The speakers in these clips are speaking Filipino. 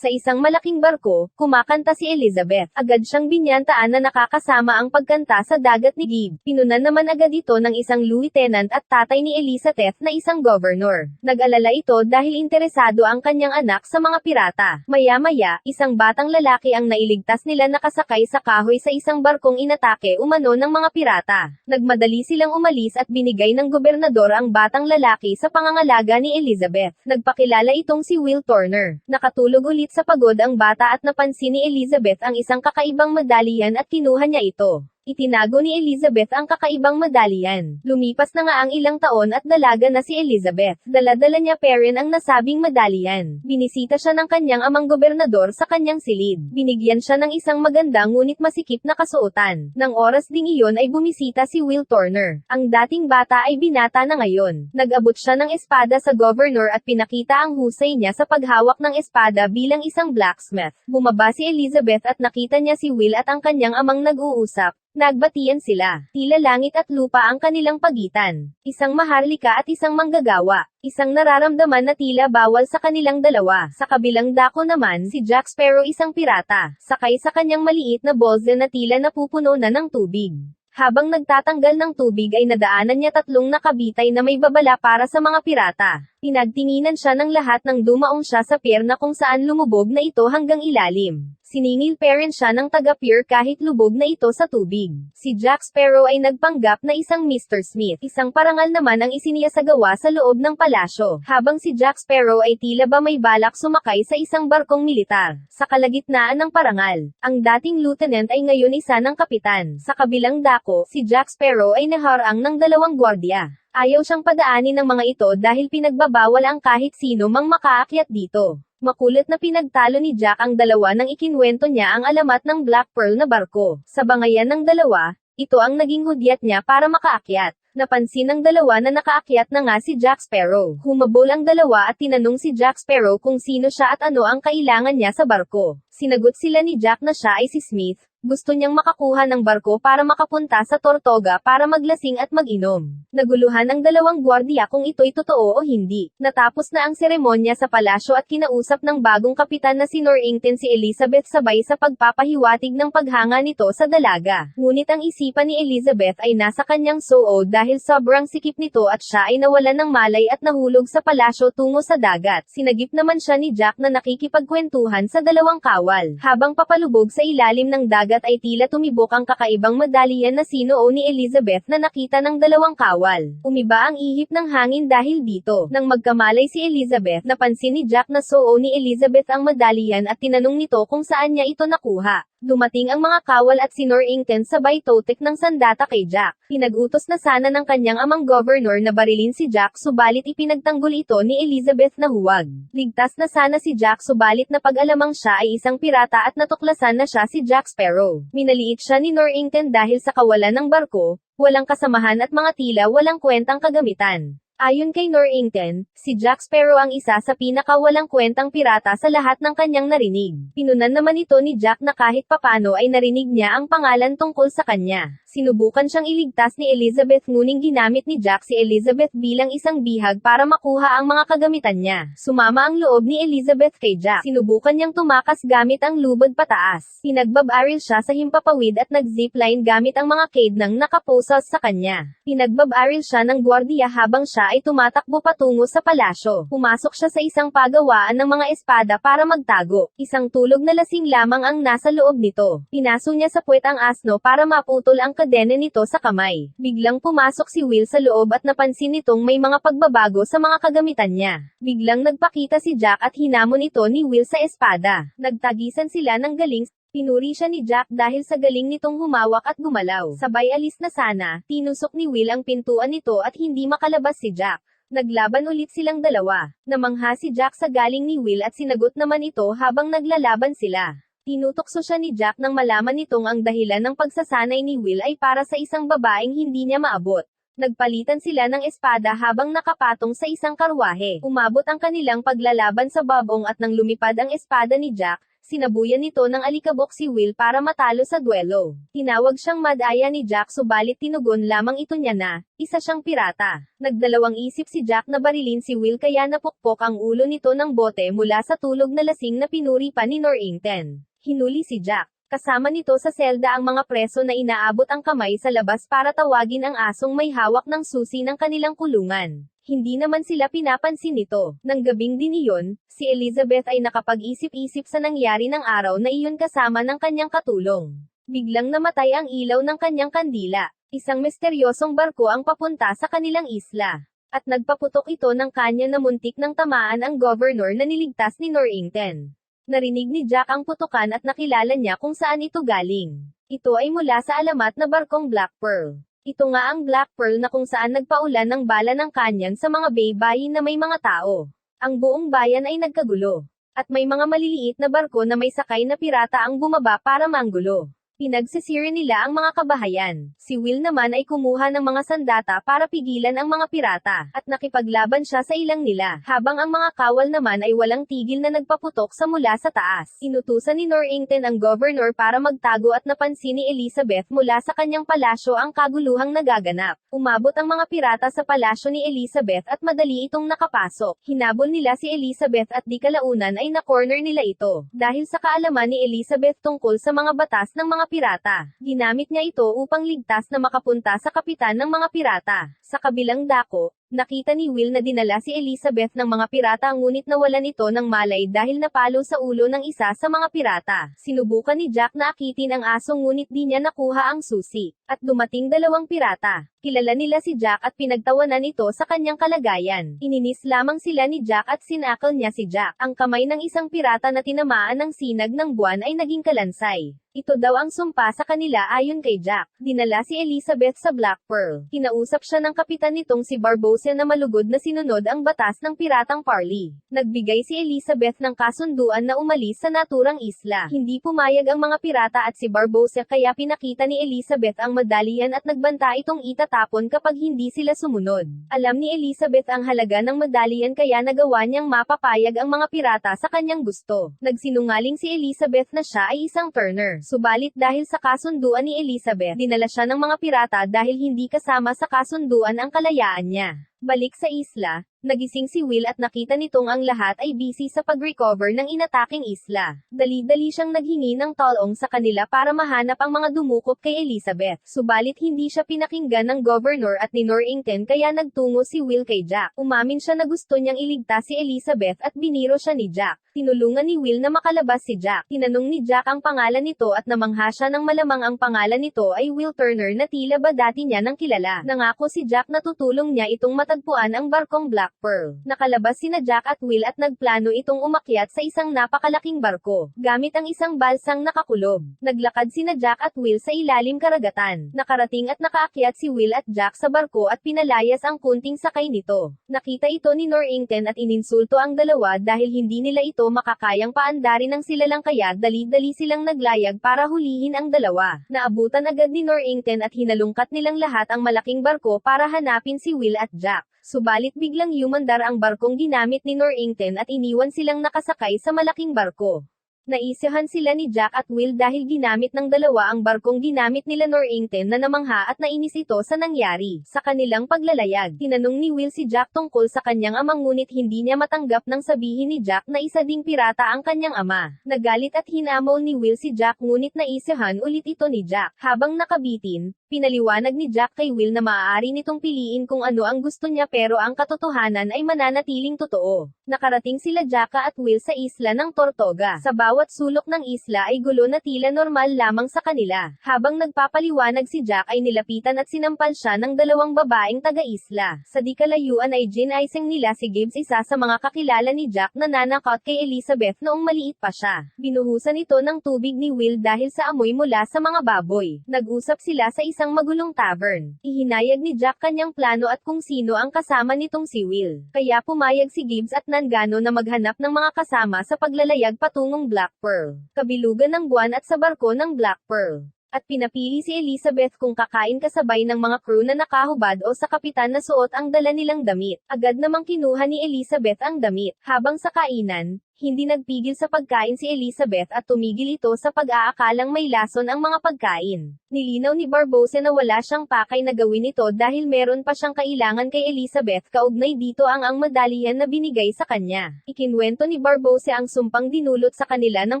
Sa isang malaking barko, kumakanta si Elizabeth. Agad siyang binyantaan na nakakasama ang pagkanta sa dagat ni Gibb. Pinunan naman agad ito ng isang lieutenant at tatay ni Elizabeth na isang governor. Nag-alala ito dahil interesado ang kanyang anak sa mga pirata. Maya-maya, isang batang lalaki ang nailigtas nila nakasakay sa kahoy sa isang barkong inatake umano ng mga pirata. Nagmadali silang umalis at binigay ng gobernador ang batang lalaki sa pangangalaga ni Elizabeth. Nagpakilala itong si Will Turner. Nakatulog ulit sa pagod ang bata at napansin ni Elizabeth ang isang kakaibang medallion at kinuha niya ito. Itinago ni Elizabeth ang kakaibang medallion. Lumipas na nga ang ilang taon at dalaga na si Elizabeth. Dala-dala niya pa rin ang nasabing medallion. Binisita siya ng kanyang amang gobernador sa kanyang silid. Binigyan siya ng isang maganda ngunit masikip na kasuotan. Nang oras ding iyon ay bumisita si Will Turner. Ang dating bata ay binata na ngayon. Nag-abot siya ng espada sa governor at pinakita ang husay niya sa paghawak ng espada bilang isang blacksmith. Bumaba si Elizabeth at nakita niya si Will at ang kanyang amang nag-uusap. Nagbatian sila. Tila langit at lupa ang kanilang pagitan. Isang maharlika at isang manggagawa. Isang nararamdaman na tila bawal sa kanilang dalawa. Sa kabilang dako naman, si Jack Sparrow isang pirata. Sakay sa kanyang maliit na balsa na tila napupuno na ng tubig. Habang nagtatanggal ng tubig ay nadaanan niya tatlong nakabitay na may babala para sa mga pirata. Pinagtinginan siya ng lahat nang dumaong siya sa pier na kung saan lumubog na ito hanggang ilalim. Siningil pa rin siya ng taga-pier kahit lubog na ito sa tubig. Si Jack Sparrow ay nagpanggap na isang Mr. Smith. Isang parangal naman ang isiniyasagawa sa loob ng palasyo. Habang si Jack Sparrow ay tila ba may balak sumakay sa isang barkong militar. Sa kalagitnaan ng parangal, ang dating lieutenant ay ngayon isa ng kapitan. Sa kabilang dako, si Jack Sparrow ay naharang ng dalawang gwardiya. Ayaw siyang padaanin ng mga ito dahil pinagbabawal ang kahit sino mang makaakyat dito. Makulit na pinagtalo ni Jack ang dalawa nang ikinwento niya ang alamat ng Black Pearl na barko. Sa bangayan ng dalawa, ito ang naging hudyat niya para makaakyat. Napansin ng dalawa na nakaakyat na nga si Jack Sparrow. Humabol ang dalawa at tinanong si Jack Sparrow kung sino siya at ano ang kailangan niya sa barko. Sinagot sila ni Jack na siya ay si Smith. Gusto niyang makakuha ng barko para makapunta sa Tortuga para maglasing at mag-inom. Naguluhan ang dalawang gwardiya kung ito'y totoo o hindi. Natapos na ang seremonya sa palasyo at kinausap ng bagong kapitan na si Norrington si Elizabeth sabay sa pagpapahiwatig ng paghanga nito sa dalaga. Ngunit ang isipan ni Elizabeth ay nasa kanyang soo dahil sobrang sikip nito at siya ay nawalan ng malay at nahulog sa palasyo tungo sa dagat. Sinagip naman siya ni Jack na nakikipagkwentuhan sa dalawang kawal. Habang papalubog sa ilalim ng dagat ay tila tumibok ang kakaibang medallion na sinoo ni Elizabeth na nakita ng dalawang kawal. Umiba ang ihip ng hangin dahil dito. Nang magkamalay si Elizabeth, napansin ni Jack na suo ni Elizabeth ang medallion at tinanong nito kung saan niya ito nakuha. Dumating ang mga kawal at si Norrington sabay totek ng sandata kay Jack. Pinag-utos na sana ng kanyang amang governor na barilin si Jack subalit ipinagtanggol ito ni Elizabeth na huwag. Ligtas na sana si Jack subalit napag-alamang siya ay isang pirata at natuklasan na siya si Jack Sparrow. Minaliit siya ni Norrington dahil sa kawalan ng barko, walang kasamahan at mga tila walang kwentang kagamitan. Ayon kay Norrington, si Jack Sparrow ang isa sa pinakawalang kwentang pirata sa lahat ng kanyang narinig. Pinunan naman ito ni Jack na kahit papano ay narinig niya ang pangalan tungkol sa kanya. Sinubukan siyang iligtas ni Elizabeth ngunit ginamit ni Jack si Elizabeth bilang isang bihag para makuha ang mga kagamitan niya. Sumama ang loob ni Elizabeth kay Jack. Sinubukan niyang tumakas gamit ang lubod pataas. Pinagbabaril siya sa himpapawid at nag-zipline gamit ang mga cadenang nakaposas sa kanya. Pinagbabaril siya ng gwardiya habang siya ay tumatakbo patungo sa palasyo. Pumasok siya sa isang pagawaan ng mga espada para magtago. Isang tulog na lasing lamang ang nasa loob nito. Pinaso niya sa puwet ang asno para maputol ang kadena nito sa kamay. Biglang pumasok si Will sa loob at napansin nitong may mga pagbabago sa mga kagamitan niya. Biglang nagpakita si Jack at hinamon ito ni Will sa espada. Nagtagisan sila ng galing. Pinuri siya ni Jack dahil sa galing nitong humawak at gumalaw. Sabay alis na sana, tinusok ni Will ang pintuan nito at hindi makalabas si Jack. Naglaban ulit silang dalawa. Namangha si Jack sa galing ni Will at sinagot naman ito habang naglalaban sila. Tinutokso siya ni Jack nang malaman nitong ang dahilan ng pagsasanay ni Will ay para sa isang babaeng hindi niya maabot. Nagpalitan sila ng espada habang nakapatong sa isang karwahe. Umabot ang kanilang paglalaban sa babong at nang lumipad ang espada ni Jack, sinabuyan nito ng alikabok si Will para matalo sa duelo. Tinawag siyang madaya ni Jack subalit tinugon lamang ito niya na, isa siyang pirata. Nagdalawang isip si Jack na barilin si Will kaya napukpok ang ulo nito ng bote mula sa tulog na lasing na pinuri pa ni Norrington. Hinuli si Jack. Kasama nito sa selda ang mga preso na inaabot ang kamay sa labas para tawagin ang asong may hawak ng susi ng kanilang kulungan. Hindi naman sila pinapansin nito. Nang gabing din iyon, si Elizabeth ay nakapag-isip-isip sa nangyari ng araw na iyon kasama ng kanyang katulong. Biglang namatay ang ilaw ng kanyang kandila. Isang misteryosong barko ang papunta sa kanilang isla. At nagpaputok ito ng kanya na muntik ng tamaan ang governor na niligtas ni Norrington. Narinig ni Jack ang putukan at nakilala niya kung saan ito galing. Ito ay mula sa alamat na barkong Black Pearl. Ito nga ang Black Pearl na kung saan nagpaulan ng bala ng kanyan sa mga baybayin na may mga tao. Ang buong bayan ay nagkagulo. At may mga maliliit na barko na may sakay na pirata ang bumaba para manggulo. Pinagsisira nila ang mga kabahayan. Si Will naman ay kumuha ng mga sandata para pigilan ang mga pirata, at nakipaglaban siya sa ilang nila, habang ang mga kawal naman ay walang tigil na nagpaputok sa mula sa taas. Inutusan ni Norrington ang governor para magtago at napansin ni Elizabeth mula sa kanyang palasyo ang kaguluhang nagaganap. Umabot ang mga pirata sa palasyo ni Elizabeth at madali itong nakapasok. Hinabol nila si Elizabeth at di kalaunan ay na-corner nila ito. Dahil sa kaalaman ni Elizabeth tungkol sa mga batas ng mga pirata. Ginamit niya ito upang ligtas na makapunta sa kapitan ng mga pirata. Sa kabilang dako, nakita ni Will na dinala si Elizabeth ng mga pirata ngunit nawalan ito ng malay dahil napalo sa ulo ng isa sa mga pirata. Sinubukan ni Jack na akitin ang aso ngunit di niya nakuha ang susi. At dumating dalawang pirata. Kilala nila si Jack at pinagtawanan ito sa kanyang kalagayan. Ininis lamang sila ni Jack at sinakal niya si Jack. Ang kamay ng isang pirata na tinamaan ng sinag ng buwan ay naging kalansay. Ito daw ang sumpa sa kanila ayon kay Jack. Dinala si Elizabeth sa Black Pearl. Kinausap siya ng kapitan nitong si Barbosa na malugod na sinunod ang batas ng piratang Parley. Nagbigay si Elizabeth ng kasunduan na umalis sa naturang isla. Hindi pumayag ang mga pirata at si Barbosa kaya pinakita ni Elizabeth ang medalyan at nagbanta itong itatapon kapag hindi sila sumunod. Alam ni Elizabeth ang halaga ng medalyan kaya nagawa niyang mapapayag ang mga pirata sa kanyang gusto. Nagsinungaling si Elizabeth na siya ay isang turner. Subalit dahil sa kasunduan ni Elizabeth, dinala siya ng mga pirata dahil hindi kasama sa kasunduan ang kalayaan niya. Balik sa isla, nagising si Will at nakita nitong ang lahat ay busy sa pag-recover ng inataking isla. Dali-dali siyang naghingi ng tulong sa kanila para mahanap ang mga dumukot kay Elizabeth. Subalit hindi siya pinakinggan ng governor at ni Norrington kaya nagtungo si Will kay Jack. Umamin siya na gusto niyang iligtas si Elizabeth at biniro siya ni Jack. Tinulungan ni Will na makalabas si Jack. Tinanong ni Jack ang pangalan nito at namangha siya ng malamang ang pangalan nito ay Will Turner na tila ba dati niya nang kilala. Nangako si Jack na tutulong niya itong matagpuan ang barkong Black Pearl. Nakalabas sina Jack at Will at nagplano itong umakyat sa isang napakalaking barko, gamit ang isang balsang nakakulob. Naglakad sina Jack at Will sa ilalim karagatan. Nakarating at nakaakyat si Will at Jack sa barko at pinalayas ang kunting sakay nito. Nakita ito ni Norrington at ininsulto ang dalawa dahil hindi nila ito makakayang paandarin ng sila lang kaya dali-dali silang naglayag para hulihin ang dalawa. Naabutan agad ni Norrington at hinalungkat nilang lahat ang malaking barko para hanapin si Will at Jack. Subalit biglang yumandar ang barkong ginamit ni Norrington at iniwan silang nakasakay sa malaking barko. Naisihan sila ni Jack at Will dahil ginamit ng dalawa ang barkong ginamit nila Norrington na namangha at nainis ito sa nangyari. Sa kanilang paglalayag, tinanong ni Will si Jack tungkol sa kanyang amang ngunit hindi niya matanggap nang sabihin ni Jack na isa ding pirata ang kanyang ama. Nagalit at hinamol ni Will si Jack ngunit naisihan ulit ito ni Jack. Habang nakabitin, pinaliwanag ni Jack kay Will na maaari nitong piliin kung ano ang gusto niya pero ang katotohanan ay mananatiling totoo. Nakarating sila Jack at Will sa isla ng Tortuga. Sa bawat sulok ng isla ay gulo na tila normal lamang sa kanila. Habang nagpapaliwanag si Jack ay nilapitan at sinampal siya ng dalawang babaeng taga-isla. Sa di kalayuan ay ginaising nila si Gibbs, isa sa mga kakilala ni Jack na nanakot kay Elizabeth noong maliit pa siya. Binuhusan ito ng tubig ni Will dahil sa amoy mula sa mga baboy. Nag-usap sila sa isang magulong tavern. Ihinayag ni Jack kanyang plano at kung sino ang kasama nitong si Will. Kaya pumayag si Gibbs at Nangano na maghanap ng mga kasama sa paglalayag patungong Black Pearl, kabilugan ng buwan at sa barko ng Black Pearl. At pinapili si Elizabeth kung kakain kasabay ng mga crew na nakahubad o sa kapitan na suot ang dala nilang damit. Agad namang kinuha ni Elizabeth ang damit. Habang sa kainan, Hindi nagpigil sa pagkain si Elizabeth at tumigil ito sa pag-aakalang may lason ang mga pagkain. Nilinaw ni Barbosa na wala siyang pakay na gawin ito dahil meron pa siyang kailangan kay Elizabeth kaugnay dito ang medalyan na binigay sa kanya. Ikinwento ni Barbosa ang sumpang dinulot sa kanila ng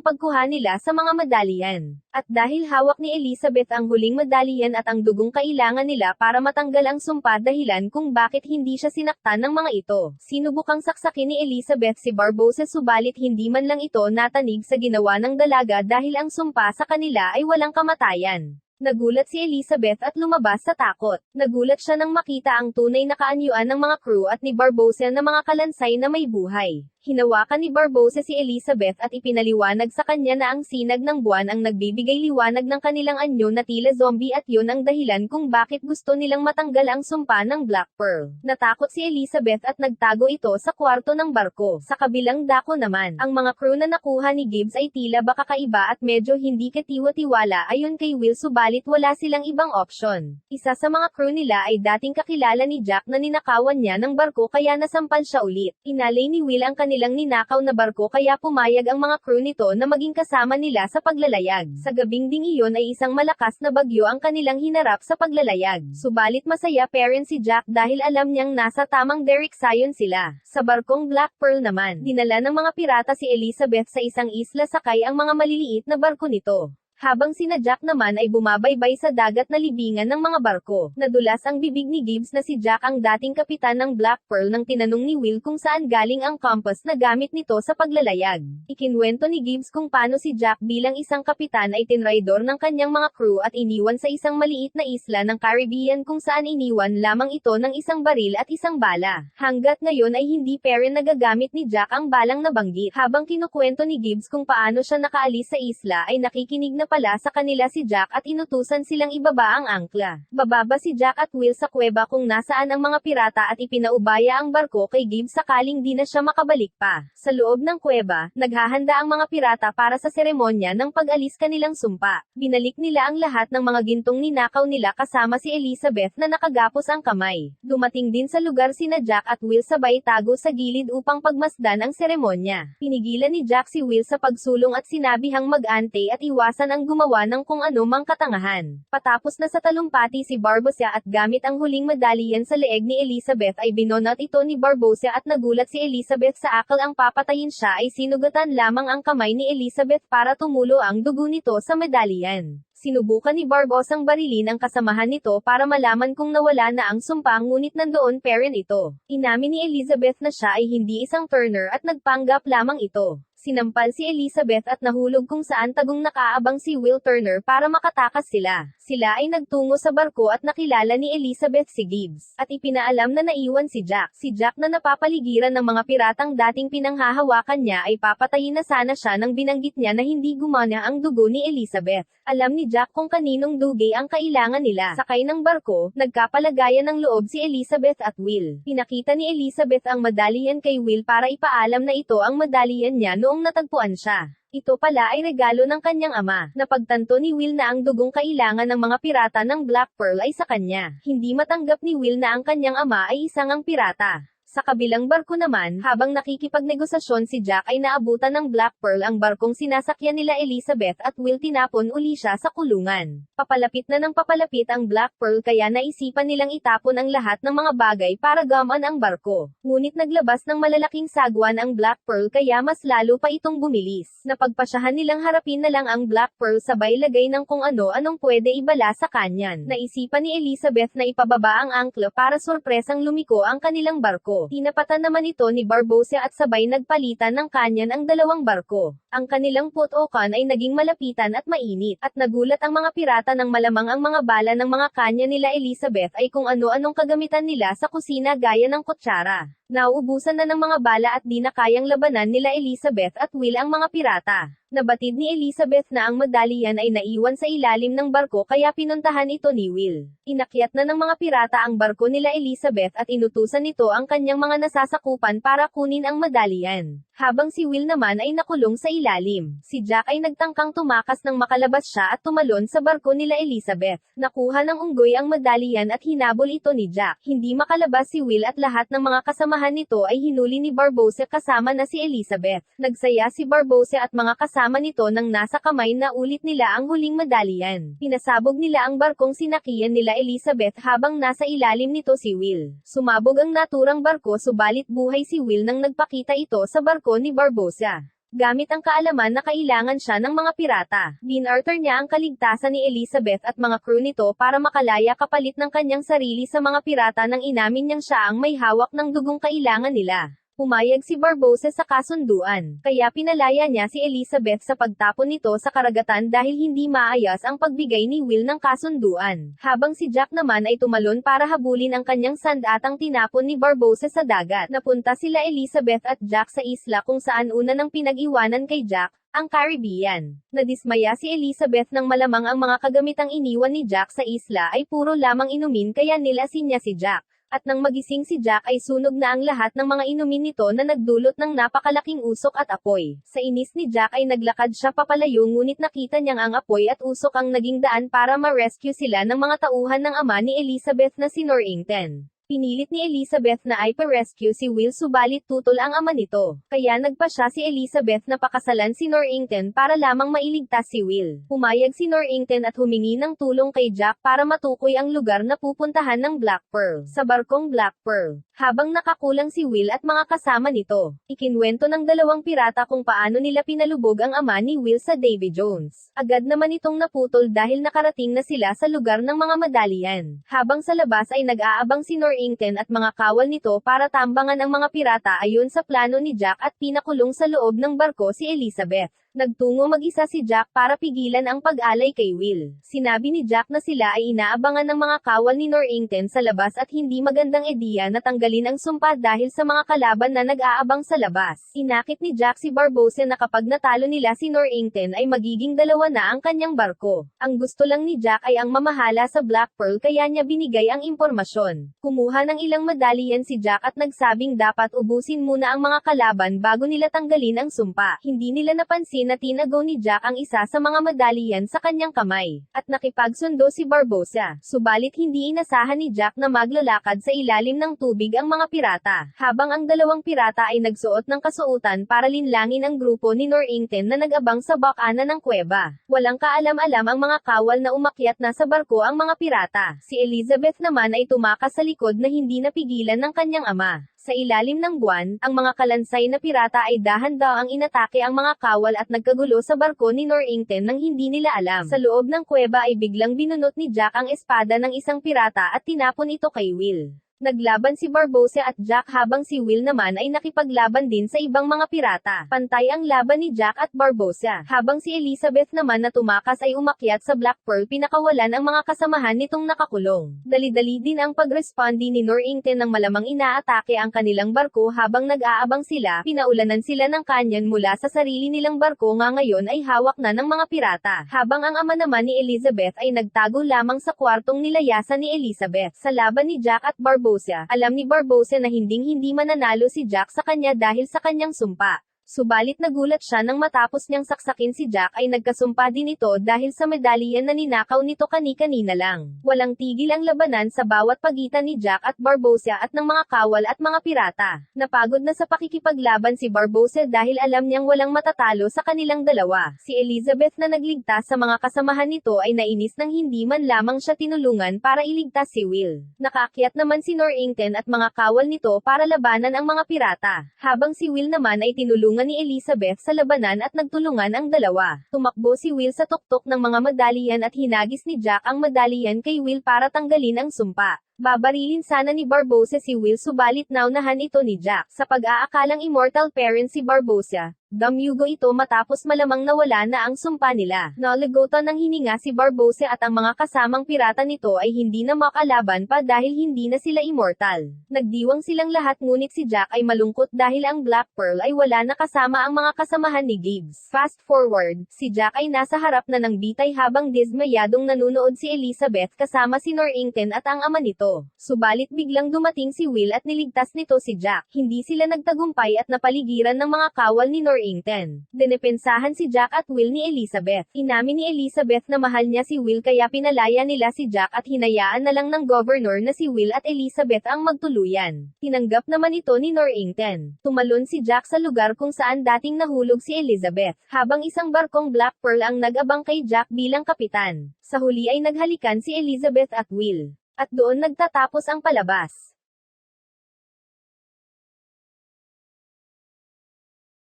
pagkuha nila sa mga medalyan. At dahil hawak ni Elizabeth ang huling medalyan at ang dugong kailangan nila para matanggal ang sumpa dahilan kung bakit hindi siya sinaktan ng mga ito. Sinubukang saksakin ni Elizabeth si Barbosa subalit hindi man lang ito natanig sa ginawa ng dalaga dahil ang sumpa sa kanila ay walang kamatayan. Nagulat si Elizabeth at lumabas sa takot. Nagulat siya nang makita ang tunay na kaanyuan ng mga crew at ni Barbosa na mga kalansay na may buhay. Hinawakan ni Barbosa si Elizabeth at ipinaliwanag sa kanya na ang sinag ng buwan ang nagbibigay liwanag ng kanilang anyo na tila zombie at yun ang dahilan kung bakit gusto nilang matanggal ang sumpa ng Black Pearl. Natakot si Elizabeth at nagtago ito sa kwarto ng barko. Sa kabilang dako naman, ang mga crew na nakuha ni Gibbs ay tila baka kaiba at medyo hindi katiwa-tiwala ayon kay Will subalit wala silang ibang option. Isa sa mga crew nila ay dating kakilala ni Jack na ninakawan niya ng barko kaya nasampal siya ulit. Inalay ni Will ang kanilang ninakaw na barko kaya pumayag ang mga crew nito na maging kasama nila sa paglalayag. Sa gabing ding iyon ay isang malakas na bagyo ang kanilang hinarap sa paglalayag. Subalit masaya pa rin si Jack dahil alam niyang nasa tamang direksyon sila. Sa barkong Black Pearl naman, dinala ng mga pirata si Elizabeth sa isang isla sakay ang mga maliliit na barko nito. Habang sina Jack naman ay bumabaybay sa dagat na libingan ng mga barko. Nadulas ang bibig ni Gibbs na si Jack ang dating kapitan ng Black Pearl nang tinanong ni Will kung saan galing ang compass na gamit nito sa paglalayag. Ikinwento ni Gibbs kung paano si Jack bilang isang kapitan ay tinraidor ng kanyang mga crew at iniwan sa isang maliit na isla ng Caribbean kung saan iniwan lamang ito ng isang baril at isang bala. Hanggat ngayon ay hindi pa rin nagagamit ni Jack ang balang nabanggit. Habang kinukwento ni Gibbs kung paano siya nakaalis sa isla ay nakikinig na pala sa kanila si Jack at inutusan silang ibaba ang angkla. Bababa si Jack at Will sa kuweba kung nasaan ang mga pirata at ipinaubaya ang barko kay Gibbs sakaling di na siya makabalik pa. Sa loob ng kuweba, naghahanda ang mga pirata para sa seremonya ng pag-alis kanilang sumpa. Binalik nila ang lahat ng mga gintong ninakaw nila kasama si Elizabeth na nakagapos ang kamay. Dumating din sa lugar sina Jack at Will sabay tago sa gilid upang pagmasdan ang seremonya. Pinigilan ni Jack si Will sa pagsulong at sinabihang mag-ante at iwasan ang gumawa ng kung ano mang katangahan. Patapos na sa talumpati si Barbosa at gamit ang huling medalyan sa leeg ni Elizabeth ay binonot ito ni Barbosa at nagulat si Elizabeth sa akal ang papatayin siya ay sinugatan lamang ang kamay ni Elizabeth para tumulo ang dugo nito sa medalyan. Sinubukan ni Barbosang barilin ang kasamahan nito para malaman kung nawala na ang sumpa ngunit nandoon pa rin ito. Inamin ni Elizabeth na siya ay hindi isang Turner at nagpanggap lamang ito. Sinampal si Elizabeth at nahulog kung saan tagong nakaabang si Will Turner para makatakas sila. Sila ay nagtungo sa barko at nakilala ni Elizabeth si Gibbs. At ipinaalam na naiwan si Jack. Si Jack na napapaligiran ng mga piratang dating pinanghahawakan niya ay papatayin na sana siya nang binanggit niya na hindi gumana ang dugo ni Elizabeth. Alam ni Jack kung kaninong dugi ang kailangan nila. Sakay ng barko, nagkapalagayan ng loob si Elizabeth at Will. Pinakita ni Elizabeth ang medalyan kay Will para ipaalam na ito ang medalyan niya noong natagpuan siya. Ito pala ay regalo ng kanyang ama. Napagtanto ni Will na ang dugong kailangan ng mga pirata ng Black Pearl ay sa kanya. Hindi matanggap ni Will na ang kanyang ama ay isang ang pirata. Sa kabilang barko naman, habang nakikipagnegosasyon si Jack ay naabutan ng Black Pearl ang barkong sinasakyan nila Elizabeth at Will tinapon uli siya sa kulungan. Papalapit na ng papalapit ang Black Pearl kaya naisipan nilang itapon ang lahat ng mga bagay para gaman ang barko. Ngunit naglabas ng malalaking sagwan ang Black Pearl kaya mas lalo pa itong bumilis. Napagpasyahan nilang harapin na lang ang Black Pearl sabay lagay ng kung ano-anong pwede ibala sa kanyan. Naisipan ni Elizabeth na ipababa ang angkla para sorpresang lumiko ang kanilang barko. Tinapatan naman ito ni Barbosa at sabay nagpalitan ng kanyan ang dalawang barko. Ang kanilang putokan ay naging malapitan at mainit, at nagulat ang mga pirata nang malamang ang mga bala ng mga kanya nila Elizabeth ay kung ano-anong kagamitan nila sa kusina gaya ng kutsara. Nauubusan na ng mga bala at di na kayang labanan nila Elizabeth at Will ang mga pirata. Nabatid ni Elizabeth na ang medalyan ay naiwan sa ilalim ng barko kaya pinuntahan ito ni Will. Inakyat na ng mga pirata ang barko nila Elizabeth at inutusan nito ang kanyang mga nasasakupan para kunin ang medalyan. habang si Will naman ay nakulong sa ilalim. Si Jack ay nagtangkang tumakas nang makalabas siya at tumalon sa barko nila Elizabeth. Nakuha ng unggoy ang medalyan at hinabol ito ni Jack. Hindi makalabas si Will at lahat ng mga kasamahan nito ay hinuli ni Barbossa kasama na si Elizabeth. Nagsaya si Barbossa at mga kasama nito nang nasa kamay na ulit nila ang huling medalyan. Pinasabog nila ang barkong sinakiyan nila Elizabeth habang nasa ilalim nito si Will. Sumabog ang naturang barko subalit buhay si Will nang nagpakita ito sa barko ni Barbossa. Gamit ang kaalaman na kailangan siya ng mga pirata, binarter niya ang kaligtasan ni Elizabeth at mga crew nito para makalaya kapalit ng kanyang sarili sa mga pirata nang inamin niyang siya ang may hawak ng dugong kailangan nila. Pumayag si Barbossa sa kasunduan, kaya pinalaya niya si Elizabeth sa pagtapon nito sa karagatan dahil hindi maayos ang pagbigay ni Will ng kasunduan. Habang si Jack naman ay tumalon para habulin ang kanyang sandatang tinapon ni Barbossa sa dagat. Napunta sila Elizabeth at Jack sa isla kung saan una nang pinag-iwanan kay Jack, ang Caribbean. Nadismaya si Elizabeth nang malamang ang mga kagamitang iniwan ni Jack sa isla ay puro lamang inumin kaya nilasin niya si Jack. At nang magising si Jack ay sunog na ang lahat ng mga inumin nito na nagdulot ng napakalaking usok at apoy. Sa inis ni Jack ay naglakad siya papalayo ngunit nakita niyang ang apoy at usok ang naging daan para ma-rescue sila ng mga tauhan ng ama ni Elizabeth na si Norrington. Pinilit ni Elizabeth na ipa-rescue si Will subalit tutol ang ama nito. Kaya nagpa siya si Elizabeth na pakasalan si Norrington para lamang mailigtas si Will. Pumayag si Norrington at humingi ng tulong kay Jack para matukoy ang lugar na pupuntahan ng Black Pearl. Sa barkong Black Pearl, habang nakakulang si Will at mga kasama nito, ikinwento ng dalawang pirata kung paano nila pinalubog ang ama ni Will sa Davy Jones. Agad naman itong naputol dahil nakarating na sila sa lugar ng mga medalyan. Habang sa labas ay nag-aabang si Norrington at mga kawal nito para tambangan ang mga pirata ayon sa plano ni Jack at pinakulong sa loob ng barko si Elizabeth. Nagtungo mag-isa si Jack para pigilan ang pag-alay kay Will. Sinabi ni Jack na sila ay inaabangan ng mga kawal ni Norrington sa labas at hindi magandang ideya na tanggalin ang sumpa dahil sa mga kalaban na nag-aabang sa labas. Inakit ni Jack si Barbossa na kapag natalo nila si Norrington ay magiging dalawa na ang kanyang barko. Ang gusto lang ni Jack ay ang mamahala sa Black Pearl kaya niya binigay ang impormasyon. Kumuha ng ilang medalyan si Jack at nagsabing dapat ubusin muna ang mga kalaban bago nila tanggalin ang sumpa. Hindi nila napansin na tinago ni Jack ang isa sa mga medalyan sa kanyang kamay, at nakipagsundo si Barbossa. Subalit hindi inasahan ni Jack na maglalakad sa ilalim ng tubig ang mga pirata, habang ang dalawang pirata ay nagsuot ng kasuotan para linlangin ang grupo ni Norrington na nag-abang sa bakana ng kuweba. Walang kaalam-alam ang mga kawal na umakyat na sa barko ang mga pirata. Si Elizabeth naman ay tumakas sa likod na hindi napigilan ng kanyang ama. Sa ilalim ng buwan, ang mga kalansay na pirata ay dahan-dahang inatake ang mga kawal at nagkagulo sa barko ni Norrington nang hindi nila alam. Sa loob ng kuweba ay biglang binunot ni Jack ang espada ng isang pirata at tinapon ito kay Will. Naglaban si Barbossa at Jack habang si Will naman ay nakipaglaban din sa ibang mga pirata. Pantay ang laban ni Jack at Barbossa. Habang si Elizabeth naman na tumakas ay umakyat sa Black Pearl pinakawalan ang mga kasamahan nitong nakakulong. Dali-dali din ang pag-respondi ni Norrington nang malamang inaatake ang kanilang barko habang nag-aabang sila. Pinaulanan sila ng kanyon mula sa sarili nilang barko nga ngayon ay hawak na ng mga pirata. Habang ang ama naman ni Elizabeth ay nagtago lamang sa kwartong nilayasan ni Elizabeth. Sa laban ni Jack at Barbossa, alam ni Barbossa na hindi mananalo si Jack sa kanya dahil sa kanyang sumpa. Subalit nagulat siya nang matapos niyang saksakin si Jack ay nagkasumpa din ito dahil sa medalyan na ninakaw nito kani-kanina lang. Walang tigil ang labanan sa bawat pagitan ni Jack at Barbossa at ng mga kawal at mga pirata. Napagod na sa pakikipaglaban si Barbossa dahil alam niyang walang matatalo sa kanilang dalawa. Si Elizabeth na nagligtas sa mga kasamahan nito ay nainis nang hindi man lamang siya tinulungan para iligtas si Will. Nakaakyat naman si Norrington at mga kawal nito para labanan ang mga pirata, habang si Will naman ay tinulungan ni Elizabeth sa labanan at nagtulungan ang dalawa. Tumakbo si Will sa tuktok ng mga medalyan at hinagis ni Jack ang medalyan kay Will para tanggalin ang sumpa. Babarilin sana ni Barbossa si Will subalit naunahan ito ni Jack. Sa pag-aakalang immortal parent si Barbossa, damyugo ito matapos malamang nawala na ang sumpa nila. Nalagotan ng hininga si Barbossa at ang mga kasamang pirata nito ay hindi na makalaban pa dahil hindi na sila immortal. Nagdiwang silang lahat ngunit si Jack ay malungkot dahil ang Black Pearl ay wala na kasama ang mga kasamahan ni Gibbs. Fast forward, si Jack ay nasa harap na ng bitay habang dismayadong nanunood si Elizabeth kasama si Norrington at ang ama nito. ito. Subalit biglang dumating si Will at niligtas nito si Jack. Hindi sila nagtagumpay at napaligiran ng mga kawal ni Norrington. Dinepensahan si Jack at Will ni Elizabeth. Inamin ni Elizabeth na mahal niya si Will kaya pinalaya nila si Jack at hinayaan na lang ng governor na si Will at Elizabeth ang magtuluyan. Tinanggap naman ito ni Norrington. Tumalon si Jack sa lugar kung saan dating nahulog si Elizabeth, habang isang barkong Black Pearl ang nag-abang kay Jack bilang kapitan. Sa huli ay naghalikan si Elizabeth at Will. At doon nagtatapos ang palabas.